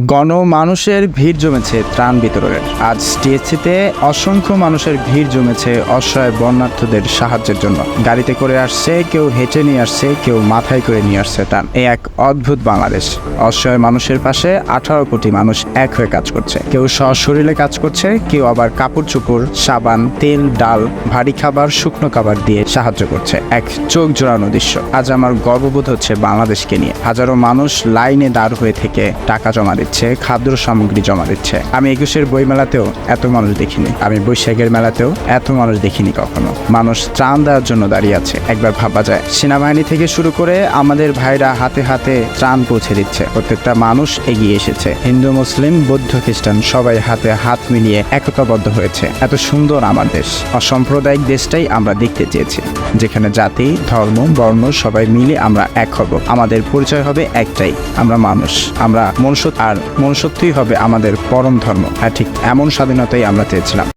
গণমানুষের ভিড় জমেছে ত্রাণ বিতরণের। আজ টিএসসিতে অসংখ্য মানুষের ভিড় জমেছে অসহায় বন্যার্থদের সাহায্যের জন্য। গাড়িতে করে আসছে, কেউ হেঁটে নিয়ে আসছে, কেউ মাথায় করে নিয়ে আসছে ত্রাণ। এই এক অদ্ভুত বাংলাদেশ। অসহায় মানুষের পাশে 18 কোটি মানুষ এক হয়ে কাজ করছে। কেউ সশরীরে কাজ করছে, কেউ আবার কাপড় চোপড়, সাবান, তেল, ডাল, ভারী খাবার, শুকনো খাবার দিয়ে সাহায্য করছে। এক চোখ জোড়ানো দৃশ্য। আজ আমার গর্ববোধ হচ্ছে বাংলাদেশকে নিয়ে। হাজারো মানুষ লাইনে দাঁড় হয়ে থেকে টাকা জমা দিচ্ছে, খাদ্য সামগ্রী জমা দিচ্ছে। আমি 21-এর বইমেলাতেও এত মানুষ দেখিনি, আমি বৈশাখের মেলাতেও এত মানুষ দেখিনি কখনো। মানুষ ত্রাণ দেওয়ার জন্য দাঁড়িয়ে আছে। একবার ভাবা যায়, সেনাবাহিনী থেকে শুরু করে আমাদের ভাইরা হাতে হাতে ত্রাণ পৌঁছে দিচ্ছে। প্রত্যেকটা মানুষ এগিয়ে এসেছে। হিন্দু, মুসলিম, বৌদ্ধ, খ্রিস্টান সবাই হাতে হাত মিলিয়ে একতাবদ্ধ হয়েছে। এত সুন্দর আমার দেশ। অসাম্প্রদায়িক দেশটাই আমরা দেখতে চেয়েছি, যেখানে জাতি, ধর্ম, বর্ণ সবাই মিলে আমরা এক হব। আমাদের পরিচয় হবে একটাই, আমরা মানুষ। আমরা মনুষ্য, আর মনুষ্যত্বই হবে আমাদের পরম ধর্ম। হ্যাঁ, ঠিক এমন স্বাধীনতাই আমরা চেয়েছিলাম।